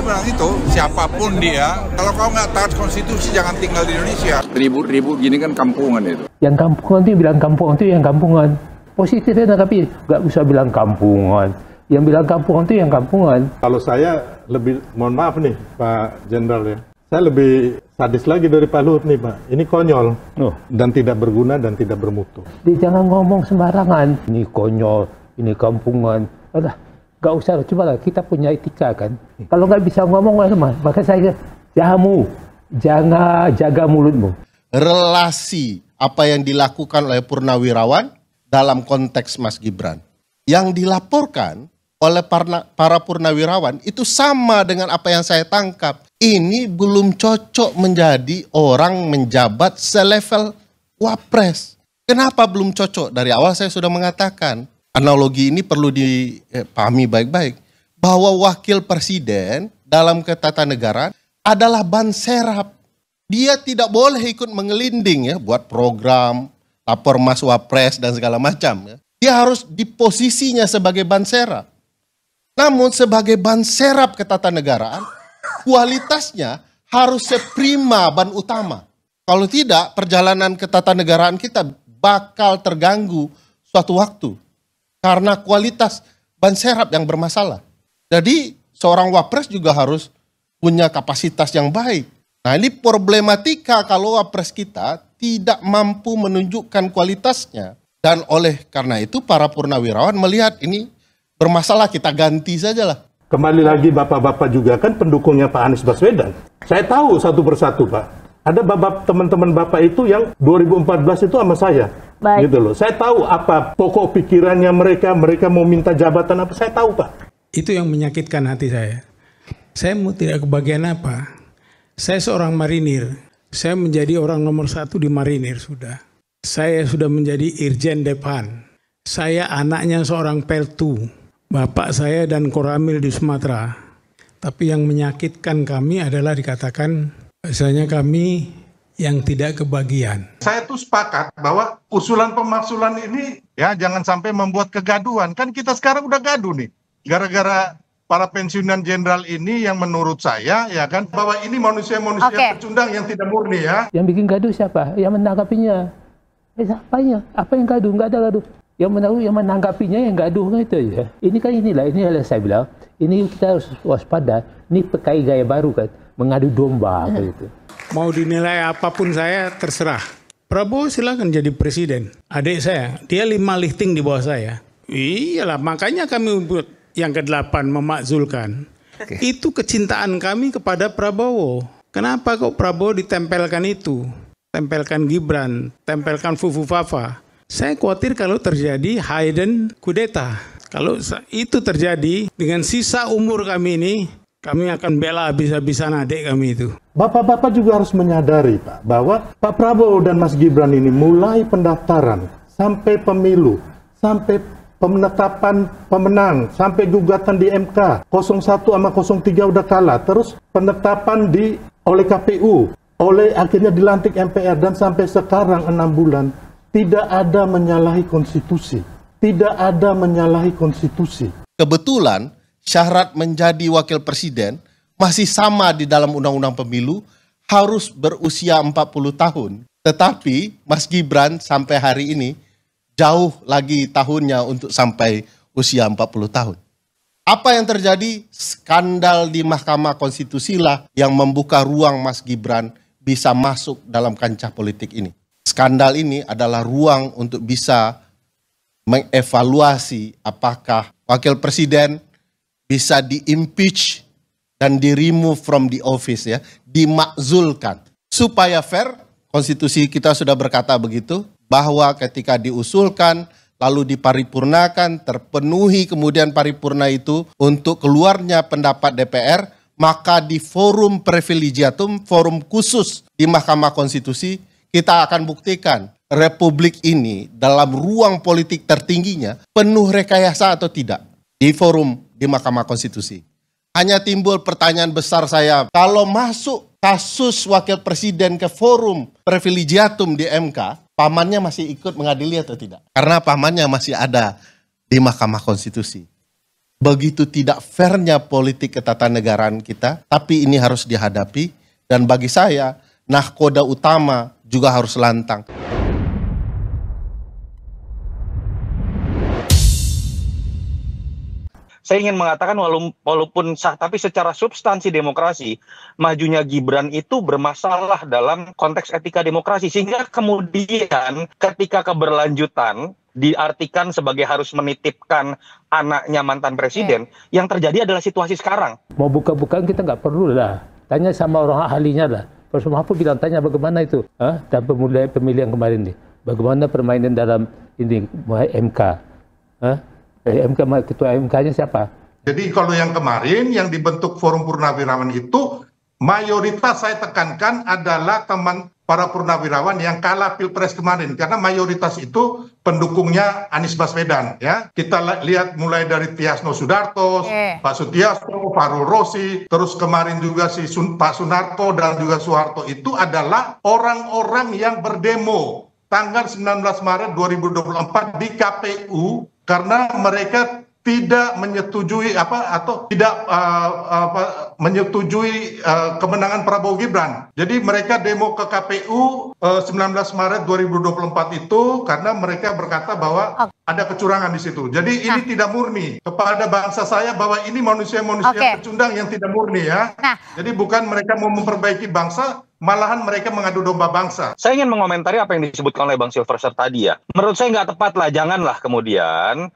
bilang itu, siapapun dia, kalau kau nggak taat konstitusi jangan tinggal di Indonesia. Ribut-ribut gini kan kampungan itu. Yang kampungan itu bilang kampungan itu yang kampungan. Positifnya tapi nggak usah bilang kampungan. Yang bilang kampungan itu yang kampungan. Kalau saya lebih, mohon maaf nih Pak Jenderal ya, saya lebih sadis lagi dari Pak Luhut nih Pak. Ini konyol dan tidak berguna dan tidak bermutu. Jangan ngomong sembarangan. Ini konyol, ini kampungan. Alah, nggak usah, coba lah kita punya etika kan. Kalau nggak bisa ngomong maka saya jangan jaga mulutmu. Relasi apa yang dilakukan oleh Purnawirawan dalam konteks Mas Gibran yang dilaporkan oleh para purnawirawan itu sama dengan apa yang saya tangkap. Ini belum cocok menjadi orang menjabat selevel wapres. Kenapa belum cocok? Dari awal saya sudah mengatakan, analogi ini perlu dipahami baik-baik. Bahwa wakil presiden dalam ketatanegaraan adalah ban serap. Dia tidak boleh ikut mengelinding ya, buat program, lapor mas wapres dan segala macam. Ya. Dia harus di posisinya sebagai ban serap. Namun sebagai ban serap ketatanegaraan, kualitasnya harus seprima ban utama. Kalau tidak, perjalanan ketatanegaraan kita bakal terganggu suatu waktu. Karena kualitas ban serap yang bermasalah. Jadi seorang wapres juga harus punya kapasitas yang baik. Nah ini problematika kalau wapres kita tidak mampu menunjukkan kualitasnya. Dan oleh karena itu para purnawirawan melihat ini bermasalah, kita ganti sajalah. Kembali lagi bapak-bapak juga kan pendukungnya Pak Anies Baswedan. Saya tahu satu persatu Pak. Ada teman-teman bapak itu yang 2014 itu sama saya. Baik. Gitu loh. Saya tahu apa pokok pikirannya mereka mau minta jabatan apa, saya tahu Pak. Itu yang menyakitkan hati saya. Saya mau tidak kebagian apa. Saya seorang marinir. Saya menjadi orang nomor 1 di marinir sudah. Saya sudah menjadi Irjen Depan. Saya anaknya seorang peltu. Bapak saya dan Koramil di Sumatera. Tapi yang menyakitkan kami adalah dikatakan misalnya kami yang tidak kebagian. Saya tuh sepakat bahwa usulan pemaksulan ini ya jangan sampai membuat kegaduhan. Kan kita sekarang udah gaduh nih. Gara-gara para pensiunan jenderal ini yang menurut saya ya kan bahwa ini manusia-manusia pecundang yang tidak murni ya. Yang bikin gaduh siapa? Yang menanggapinya. Siapanya? Apa yang gaduh? Nggak ada gaduh. Yang menanggapinya yang gaduh itu aja. Ini kan inilah saya bilang. Ini kita harus waspada. Ini pakai gaya baru kan, mengadu domba gitu. Mau dinilai apapun saya terserah. Prabowo silakan jadi presiden. Adik saya, dia 5 lifting di bawah saya. Iyalah, makanya kami buat yang ke-8 memakzulkan. Itu kecintaan kami kepada Prabowo. Kenapa kok Prabowo ditempelkan itu? Tempelkan Gibran, tempelkan Fufu Fafa. Saya khawatir kalau terjadi hidden kudeta. Kalau itu terjadi dengan sisa umur kami ini, kami akan bela habis-habisan adik kami itu. Bapak-bapak juga harus menyadari Pak, bahwa Pak Prabowo dan Mas Gibran ini mulai pendaftaran, sampai pemilu, sampai penetapan pemenang, sampai gugatan di MK, 01 sama 03 udah kalah, terus penetapan oleh KPU, oleh akhirnya dilantik MPR, dan sampai sekarang 6 bulan, tidak ada menyalahi konstitusi. Tidak ada menyalahi konstitusi. Kebetulan syarat menjadi wakil presiden masih sama di dalam undang-undang pemilu, harus berusia 40 tahun. Tetapi Mas Gibran sampai hari ini jauh lagi tahunnya untuk sampai usia 40 tahun. Apa yang terjadi? Skandal di Mahkamah Konstitusi lah yang membuka ruang Mas Gibran bisa masuk dalam kancah politik ini. Skandal ini adalah ruang untuk bisa mengevaluasi apakah wakil presiden bisa di-impeach dan di-remove from the office ya, dimakzulkan. Supaya fair, konstitusi kita sudah berkata begitu, bahwa ketika diusulkan, lalu diparipurnakan, terpenuhi kemudian paripurna itu untuk keluarnya pendapat DPR, maka di forum privilegiatum, forum khusus di Mahkamah Konstitusi, kita akan buktikan Republik ini dalam ruang politik tertingginya penuh rekayasa atau tidak di forum di Mahkamah Konstitusi. Hanya timbul pertanyaan besar saya, kalau masuk kasus wakil presiden ke forum privilegiatum di MK, pamannya masih ikut mengadili atau tidak? Karena pamannya masih ada di Mahkamah Konstitusi. begitu tidak fairnya politik ketatanegaraan kita, tapi ini harus dihadapi. Dan bagi saya, nahkoda utama juga harus lantang. Saya ingin mengatakan walaupun sah, tapi secara substansi demokrasi, majunya Gibran itu bermasalah dalam konteks etika demokrasi. Sehingga kemudian ketika keberlanjutan diartikan sebagai harus menitipkan anaknya mantan presiden, yang terjadi adalah situasi sekarang. Mau buka-bukaan kita nggak perlu lah. Tanya sama orang ahlinya lah. Profesor Mahfud bilang, tanya bagaimana itu dan pemilihan kemarin nih. Bagaimana permainan dalam ini MK. MK, ketua MK-nya siapa? Jadi kalau yang kemarin yang dibentuk Forum Purnawirawan itu mayoritas saya tekankan adalah teman para purnawirawan yang kalah Pilpres kemarin, karena mayoritas itu pendukungnya Anies Baswedan, ya. Kita lihat mulai dari Tiasno Sudarto, Pak Sutiasto, Farul Rosi, terus kemarin juga Pak Sunarto dan juga Soeharto, itu adalah orang-orang yang berdemo tanggal 19 Maret 2024 di KPU karena mereka tidak menyetujui atau tidak menyetujui kemenangan Prabowo Gibran. Jadi mereka demo ke KPU 19 Maret 2024 itu karena mereka berkata bahwa ada kecurangan di situ. Jadi ini tidak murni. Kepada bangsa saya bahwa ini manusia-manusia pecundang yang tidak murni, ya. Jadi bukan mereka mau memperbaiki bangsa, malahan mereka mengadu domba bangsa. Saya ingin mengomentari apa yang disebutkan oleh Bang Silverster tadi, ya. Menurut saya nggak tepat lah, janganlah kemudian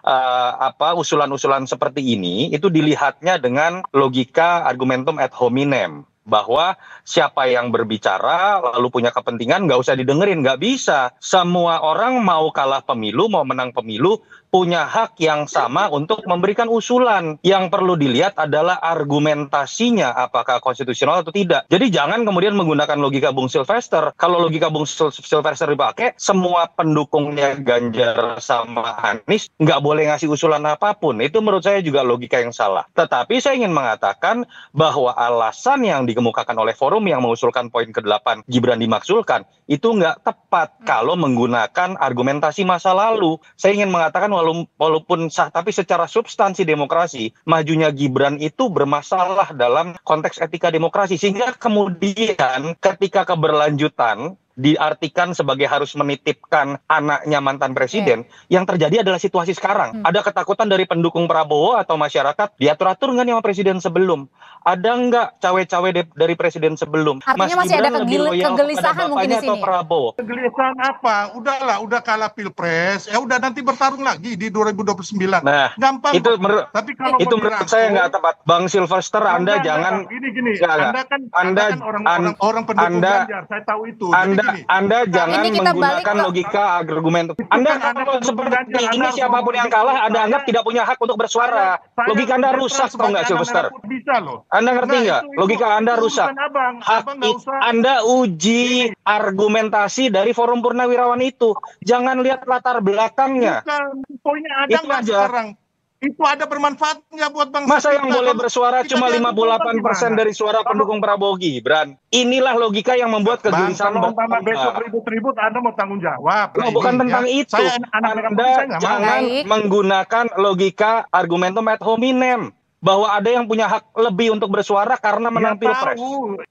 usulan-usulan seperti ini itu dilihatnya dengan logika argumentum ad hominem. Bahwa siapa yang berbicara lalu punya kepentingan nggak usah didengerin, nggak bisa. Semua orang mau kalah pemilu, mau menang pemilu, punya hak yang sama untuk memberikan usulan. Yang perlu dilihat adalah argumentasinya, apakah konstitusional atau tidak. Jadi jangan kemudian menggunakan logika Bung Silverster. Kalau logika Bung Silverster dipakai, semua pendukungnya Ganjar sama Anies nggak boleh ngasih usulan apapun. Itu menurut saya juga logika yang salah. Tetapi saya ingin mengatakan bahwa alasan yang dikemukakan oleh forum yang mengusulkan poin ke-8 Gibran dimakzulkan, itu nggak tepat kalau menggunakan argumentasi masa lalu. Saya ingin mengatakan walaupun sah, tapi secara substansi demokrasi, majunya Gibran itu bermasalah dalam konteks etika demokrasi. Sehingga kemudian ketika keberlanjutan diartikan sebagai harus menitipkan anaknya mantan presiden, yang terjadi adalah situasi sekarang. Ada ketakutan dari pendukung Prabowo atau masyarakat, diatur-atur nggak nih sama presiden sebelum? Ada nggak cawe-cawe dari presiden sebelum? Artinya masih ada kegelisahan mungkin di sini. Prabowo. Kegelisahan apa? Udahlah, udah kalah Pilpres, ya udah nanti bertarung lagi di 2029. Nah, gampang. Itu tapi kalau itu menurut saya nggak tepat. Bang Silverster, Anda jangan gini. Anda kan orang pendukung Ganjar, saya tahu itu. Anda jangan menggunakan logika argumen. Anda kalau seperti ini siapapun yang kalah Anda anggap tidak punya hak untuk bersuara. Logika Anda rusak, kok nggak, Silverster? Bisa loh. Anda ngerti nggak? Logika Anda rusak. Anda uji argumentasi dari Forum Purnawirawan itu. Jangan lihat latar belakangnya. Bukan, poinnya ada nggak sekarang? Itu ada bermanfaatnya buat bangsa. Masa yang boleh bersuara cuma 58% dari suara pendukung Prabowo Gibran? Inilah logika yang membuat kegelisahan bangsa. Besok ribut-ribut Anda mau tanggung jawab. Bukan tentang itu. Anda jangan menggunakan logika argumentum ad hominem. Bahwa ada yang punya hak lebih untuk bersuara karena menang Pilpres.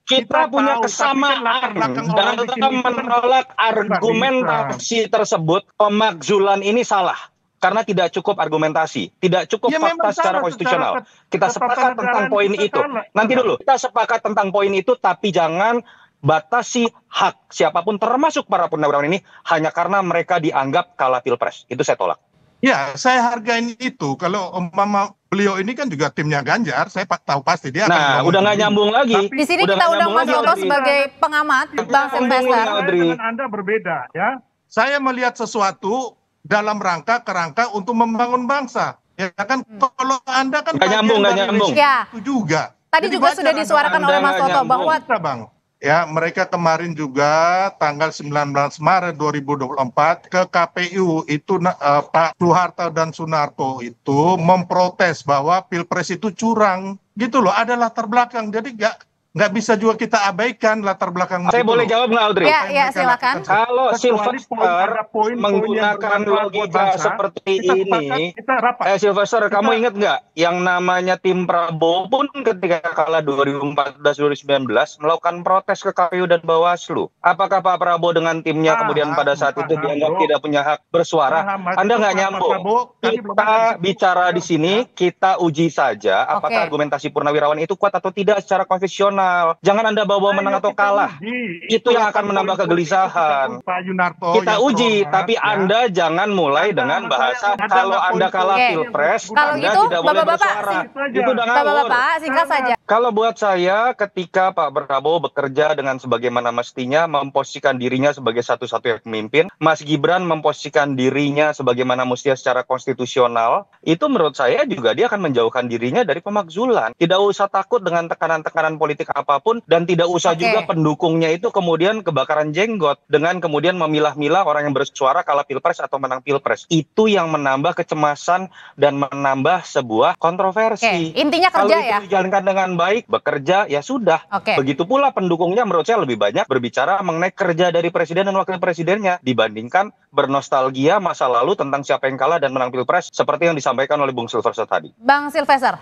Kita punya kesamaan dalam menolak argumentasi tersebut. Pemakzulan ini salah. Karena tidak cukup argumentasi, tidak cukup fakta secara konstitusional. Kita sepakat tentang poin itu. Nanti dulu, kita sepakat tentang poin itu, tapi jangan batasi hak siapapun, termasuk para purnawirawan ini, hanya karena mereka dianggap kalah Pilpres. Itu saya tolak. Ya, saya hargain itu. Kalau umpama beliau ini kan juga timnya Ganjar, saya tahu pasti dia akan. Udah nggak nyambung lagi. Di sini kita undang Mas Toto sebagai pengamat, Bang Silverster. Dengan Anda berbeda, ya. Saya melihat sesuatu dalam kerangka untuk membangun bangsa, ya kan? Kalau Anda kan nggak nyambung. Ya. Itu juga. Tadi juga sudah disuarakan oleh Mas Toto bahwa ya, mereka kemarin juga tanggal 19 Maret 2024 ke KPU itu Pak Soeharto dan Sunarto itu memprotes bahwa Pilpres itu curang, gitu loh. Ada latar belakang, jadi nggak bisa juga kita abaikan latar belakang. Saya boleh jawab nggak, Audrey? Ya, silakan. Kalau Sylvester menggunakan logika seperti ini, Sylvester, kamu ingat nggak yang namanya tim Prabowo pun ketika kalah 2014-2019 melakukan protes ke KPU dan Bawaslu. Apakah Pak Prabowo dengan timnya kemudian pada saat itu dianggap tidak punya hak bersuara? Anda nggak nyambung. Kita bicara di sini, kita uji saja apakah argumentasi Purnawirawan itu kuat atau tidak secara konstitusional. Jangan Anda bawa menang atau kalah. Itu yang akan menambah kegelisahan. Kita uji, tapi Anda jangan mulai dengan bahasa kalau Anda kalah Pilpres, Anda tidak boleh bersuara. Itu udah ngawur. Singkat saja. Kalau buat saya, ketika Pak Prabowo bekerja dengan sebagaimana mestinya, memposisikan dirinya sebagai satu-satunya pemimpin, Mas Gibran memposisikan dirinya sebagaimana mestinya secara konstitusional, itu menurut saya juga dia akan menjauhkan dirinya dari pemakzulan. Tidak usah takut dengan tekanan-tekanan politik apapun, dan tidak usah juga pendukungnya itu kemudian kebakaran jenggot dengan kemudian memilah-milah orang yang bersuara kalah Pilpres atau menang Pilpres. Itu yang menambah kecemasan dan menambah sebuah kontroversi. Intinya kerja kalau ya. itu dijalankan dengan baik, bekerja, ya sudah. Begitu pula pendukungnya menurut saya lebih banyak berbicara mengenai kerja dari presiden dan wakil presidennya dibandingkan bernostalgia masa lalu tentang siapa yang kalah dan menang Pilpres seperti yang disampaikan oleh Bung Sylvester tadi. Bang Sylvester.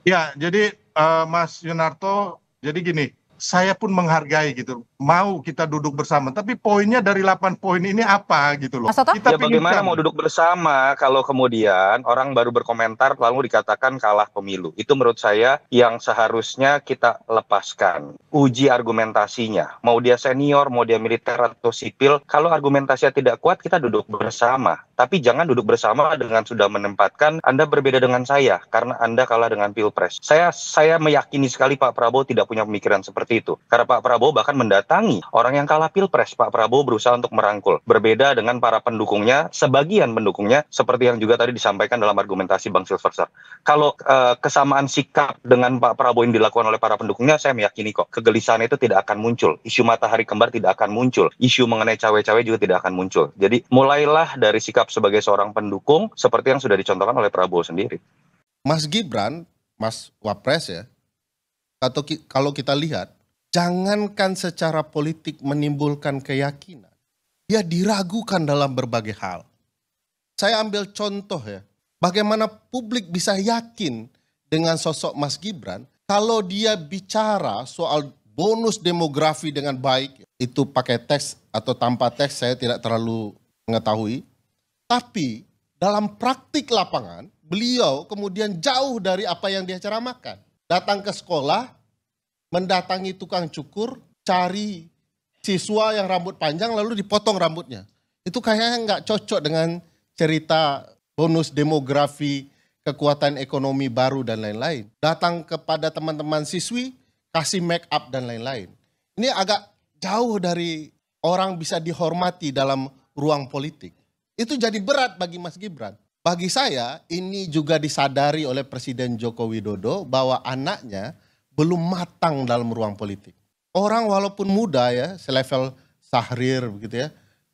Ya, jadi Mas Yunarto, jadi gini, saya pun menghargai gitu, mau kita duduk bersama, tapi poinnya dari 8 poin ini apa gitu loh. Ya bagaimana mau duduk bersama kalau kemudian orang baru berkomentar lalu dikatakan kalah pemilu. Itu menurut saya yang seharusnya kita lepaskan. Uji argumentasinya, mau dia senior, mau dia militer atau sipil, kalau argumentasinya tidak kuat kita duduk bersama. Tapi jangan duduk bersama dengan sudah menempatkan Anda berbeda dengan saya karena Anda kalah dengan Pilpres. Saya meyakini sekali Pak Prabowo tidak punya pemikiran seperti itu. Karena Pak Prabowo bahkan mendatangi orang yang kalah Pilpres. Pak Prabowo berusaha untuk merangkul. Berbeda dengan para pendukungnya, sebagian pendukungnya, seperti yang juga tadi disampaikan dalam argumentasi Bang Sylvester. Kalau kesamaan sikap dengan Pak Prabowo yang dilakukan oleh para pendukungnya, saya meyakini kok kegelisahan itu tidak akan muncul. Isu matahari kembar tidak akan muncul. Isu mengenai cawe-cawe juga tidak akan muncul. Jadi mulailah dari sikap sebagai seorang pendukung seperti yang sudah dicontohkan oleh Prabowo sendiri. Mas Gibran, Mas Wapres ya, atau kalau kita lihat, jangankan secara politik menimbulkan keyakinan, dia diragukan dalam berbagai hal. Saya ambil contoh ya, bagaimana publik bisa yakin dengan sosok Mas Gibran kalau dia bicara soal bonus demografi dengan baik, itu pakai teks atau tanpa teks saya tidak terlalu mengetahui. Tapi dalam praktik lapangan, beliau kemudian jauh dari apa yang dia ceramahkan. Datang ke sekolah, mendatangi tukang cukur, cari siswa yang rambut panjang lalu dipotong rambutnya. Itu kayaknya nggak cocok dengan cerita bonus demografi, kekuatan ekonomi baru dan lain-lain. Datang kepada teman-teman siswi, kasih make up dan lain-lain. Ini agak jauh dari orang bisa dihormati dalam ruang politik. Itu jadi berat bagi Mas Gibran. Bagi saya ini juga disadari oleh Presiden Joko Widodo bahwa anaknya belum matang dalam ruang politik. Orang walaupun muda ya, selevel Syahrir begitu ya,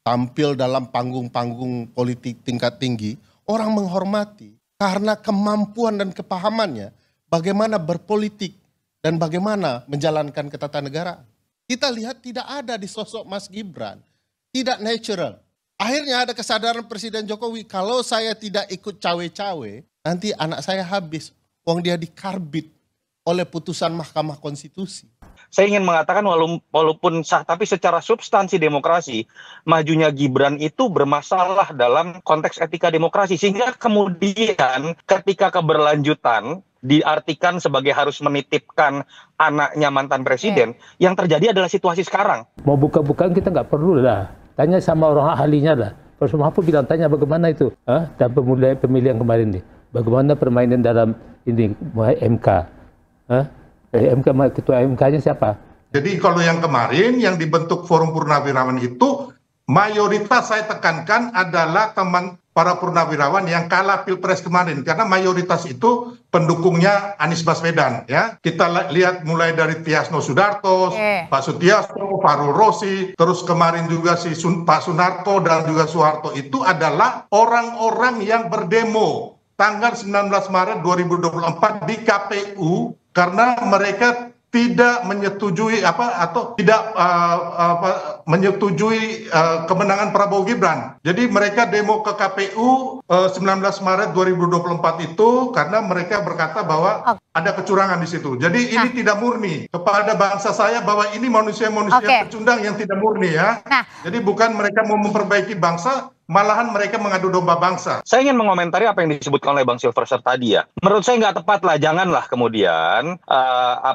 tampil dalam panggung-panggung politik tingkat tinggi, orang menghormati karena kemampuan dan kepahamannya bagaimana berpolitik dan bagaimana menjalankan ketatanegaraan. Kita lihat tidak ada di sosok Mas Gibran, tidak natural. Akhirnya ada kesadaran Presiden Jokowi, kalau saya tidak ikut cawe-cawe, nanti anak saya habis. Wong dia dikarbit oleh putusan Mahkamah Konstitusi. Saya ingin mengatakan walaupun sah, tapi secara substansi demokrasi, majunya Gibran itu bermasalah dalam konteks etika demokrasi. Sehingga kemudian ketika keberlanjutan diartikan sebagai harus menitipkan anaknya mantan presiden, yang terjadi adalah situasi sekarang. Mau buka-bukaan kita nggak perlu lah. Tanya sama orang ahlinya lah. Profesor Mahfud bilang tanya bagaimana itu dan pemilihan kemarin nih. Bagaimana permainan dalam ini MK. MK ketua MK-nya siapa? Jadi kalau yang kemarin yang dibentuk Forum Purnawirawan itu mayoritas saya tekankan adalah teman para purnawirawan yang kalah Pilpres kemarin karena mayoritas itu pendukungnya Anies Baswedan ya. Kita lihat mulai dari Tiasno Sudarto, Pak Sutiasto, Farul Rosi, terus kemarin juga si Pak Sunarto dan juga Soeharto itu adalah orang-orang yang berdemo tanggal 19 Maret 2024 di KPU karena mereka tidak menyetujui atau tidak menyetujui kemenangan Prabowo Gibran. Jadi mereka demo ke KPU 19 Maret 2024 itu karena mereka berkata bahwa ada kecurangan di situ. Jadi ini tidak murni. Kepada bangsa saya bahwa ini manusia-manusia pecundang yang tidak murni ya. Jadi bukan mereka mau memperbaiki bangsa, malahan mereka mengadu domba bangsa. Saya ingin mengomentari apa yang disebutkan oleh Bang Silverster tadi ya. Menurut saya nggak tepat lah, janganlah kemudian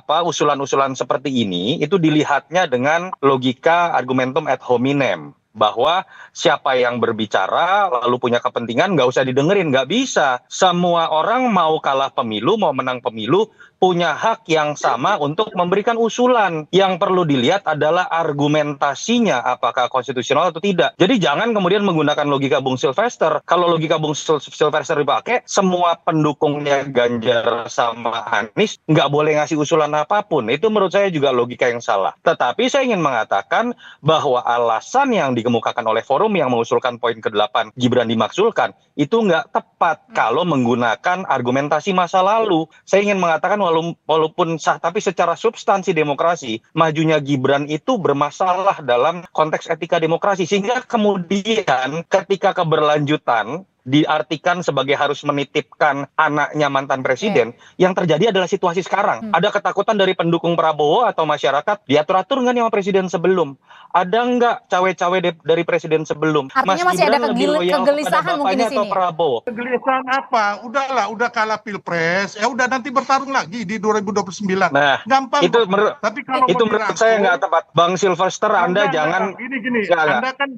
usulan-usulan seperti ini itu dilihatnya dengan logika argumentum ad hominem. Bahwa siapa yang berbicara lalu punya kepentingan nggak usah didengerin, nggak bisa. Semua orang mau kalah pemilu, mau menang pemilu, punya hak yang sama untuk memberikan usulan. Yang perlu dilihat adalah argumentasinya, apakah konstitusional atau tidak. Jadi jangan kemudian menggunakan logika Bung Silverster. Kalau logika Bung Silverster dipakai, semua pendukungnya Ganjar sama Anies nggak boleh ngasih usulan apapun. Itu menurut saya juga logika yang salah. Tetapi saya ingin mengatakan bahwa alasan yang dikemukakan oleh forum yang mengusulkan poin ke-8 Gibran dimakzulkan, itu nggak tepat kalau menggunakan argumentasi masa lalu. Saya ingin mengatakan walaupun sah, tapi secara substansi demokrasi, majunya Gibran itu bermasalah dalam konteks etika demokrasi. Sehingga kemudian ketika keberlanjutan diartikan sebagai harus menitipkan anaknya mantan presiden, yang terjadi adalah situasi sekarang. Ada ketakutan dari pendukung Prabowo atau masyarakat, diatur-atur nggak nih sama presiden sebelum? Ada nggak cawe-cawe dari presiden sebelum? Artinya masih ada kegelisahan mungkin di sini. Prabowo. Kegelisahan apa? Udahlah, udah kalah pilpres, ya udah nanti bertarung lagi di 2029. Nah, gampang. Itu tapi kalau itu menurut saya nggak tepat. Bang Silverster, Anda jangan. Gini.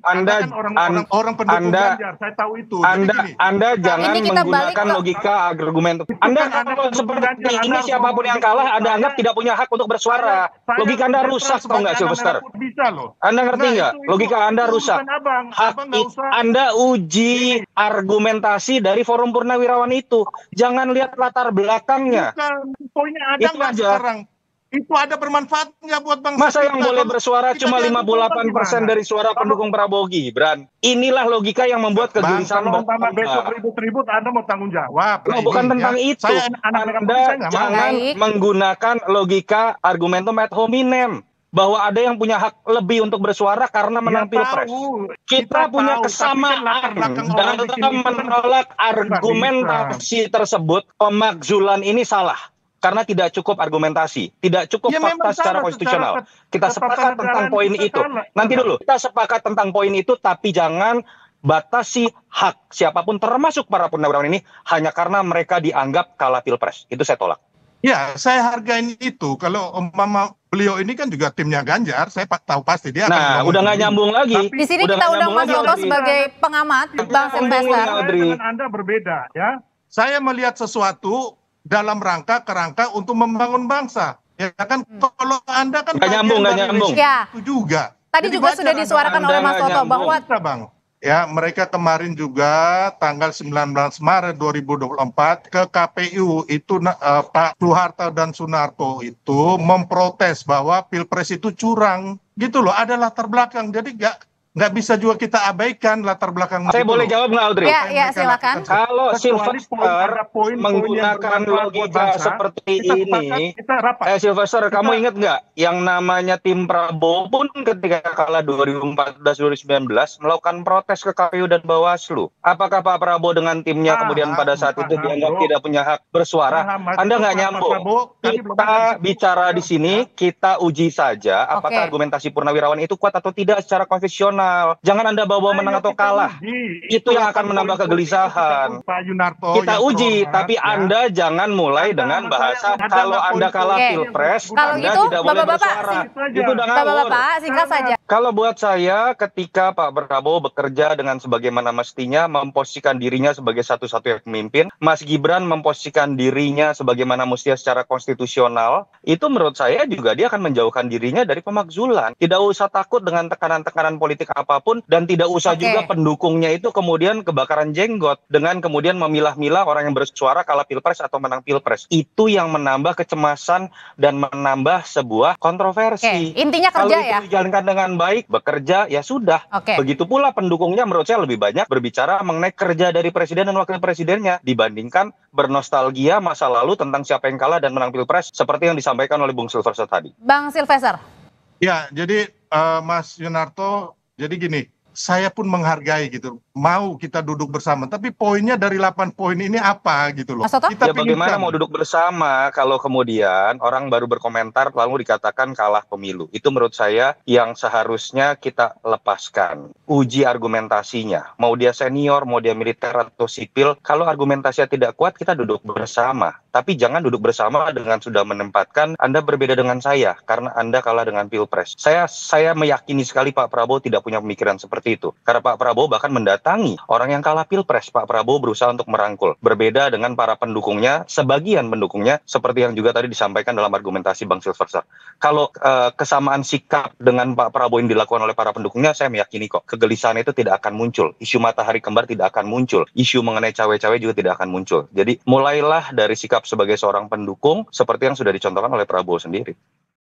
Anda kan orang pendukung Ganjar, saya tahu itu. Anda jangan menggunakan logika argumen. Anda kalau seperti ini siapapun yang kalah Anda anggap tidak punya hak untuk bersuara. Logika Anda rusak, tau nggak Silverster? Bisa loh. Anda ngerti nggak? Logika Anda rusak. Anda uji argumentasi dari forum Purnawirawan itu. Jangan lihat latar belakangnya. Poinnya ada nggak sekarang? Itu ada bermanfaat nggak buat bangsa? Masa yang boleh bersuara cuma 58% dari suara pendukung Prabowo Gibran? Inilah logika yang membuat kegelisahan bersama. Besok ribut-ribut Anda mau tanggung jawab. Bukan tentang itu. Anda jangan menggunakan logika argumentum ad hominem. Bahwa ada yang punya hak lebih untuk bersuara karena menang pilpres. Kita punya kesamaan dalam menolak argumentasi tersebut. Pemakzulan ini salah. Karena tidak cukup argumentasi, tidak cukup fakta secara konstitusional. Kita sepakat tentang poin itu. Nanti dulu, kita sepakat tentang poin itu, tapi jangan batasi hak siapapun termasuk para purnawirawan ini hanya karena mereka dianggap kalah pilpres. Itu saya tolak. Ya, saya hargain itu. Kalau umpama beliau ini kan juga timnya Ganjar, saya tahu pasti dia akan. Nah, udah nggak nyambung lagi. Di sini kita undang Mas Toto sebagai pengamat, Bang Silverster. Dengan Anda berbeda, ya. Saya melihat sesuatu dalam kerangka untuk membangun bangsa, ya kan? Kalau Anda kan nggak nyambung. Ya. Itu juga. Tadi juga sudah disuarakan oleh Mas Toto bahwa ya mereka kemarin juga tanggal 19 Maret 2024 ke KPU itu Pak Soeharto dan Sunarto itu memprotes bahwa pilpres itu curang, gitu loh. Ada latar belakang, jadi nggak bisa juga kita abaikan latar belakang. Saya boleh jawab nggak, Audrey? Ya, silakan. Kalau Silverster menggunakan logika seperti ini, Silverster, kamu ingat nggak yang namanya tim Prabowo pun ketika kalah 2014-2019 melakukan protes ke KPU dan Bawaslu. Apakah Pak Prabowo dengan timnya kemudian pada saat itu dianggap tidak punya hak bersuara? Anda nggak nyambung. Kita bicara di sini, kita uji saja apakah argumentasi Purnawirawan itu kuat atau tidak secara konstitusional. Jangan Anda bawa menang atau kalah. Itu yang akan menambah kegelisahan. Kita uji, tapi Anda jangan mulai dengan bahasa kalau Anda kalah pilpres, Anda tidak boleh bersuara. Itu udah ngawur. Singkat saja. Kalau buat saya, ketika Pak Prabowo bekerja dengan sebagaimana mestinya, memposisikan dirinya sebagai satu-satunya pemimpin, Mas Gibran memposisikan dirinya sebagaimana mestinya secara konstitusional, itu menurut saya juga dia akan menjauhkan dirinya dari pemakzulan. Tidak usah takut dengan tekanan-tekanan politik apapun, dan tidak usah Oke. juga pendukungnya itu kemudian kebakaran jenggot dengan kemudian memilah-milah orang yang bersuara kalah pilpres atau menang pilpres. Itu yang menambah kecemasan dan menambah sebuah kontroversi. Oke, intinya Kalau kerja itu ya. dijalankan dengan baik, bekerja, ya sudah. Oke. Begitu pula pendukungnya menurut saya lebih banyak berbicara mengenai kerja dari presiden dan wakil presidennya dibandingkan bernostalgia masa lalu tentang siapa yang kalah dan menang pilpres seperti yang disampaikan oleh Bung Silverster tadi. Bang Silvester. Ya, jadi Mas Yunarto, jadi gini, saya pun menghargai gitu, mau kita duduk bersama, tapi poinnya dari 8 poin ini apa gitu loh. Mas Toto? Kita Ya bagaimana pingin mau duduk bersama kalau kemudian orang baru berkomentar lalu dikatakan kalah pemilu. Itu menurut saya yang seharusnya kita lepaskan. Uji argumentasinya. Mau dia senior, mau dia militer atau sipil, kalau argumentasinya tidak kuat kita duduk bersama. Tapi jangan duduk bersama dengan sudah menempatkan Anda berbeda dengan saya karena Anda kalah dengan pilpres. Saya meyakini sekali Pak Prabowo tidak punya pemikiran seperti itu. Karena Pak Prabowo bahkan mendatangi orang yang kalah pilpres. Pak Prabowo berusaha untuk merangkul. Berbeda dengan para pendukungnya, sebagian pendukungnya, seperti yang juga tadi disampaikan dalam argumentasi Bang Silverster. Kalau kesamaan sikap dengan Pak Prabowo yang dilakukan oleh para pendukungnya, saya meyakini kok kegelisahan itu tidak akan muncul. Isu matahari kembar tidak akan muncul. Isu mengenai cawe-cawe juga tidak akan muncul. Jadi mulailah dari sikap sebagai seorang pendukung seperti yang sudah dicontohkan oleh Prabowo sendiri.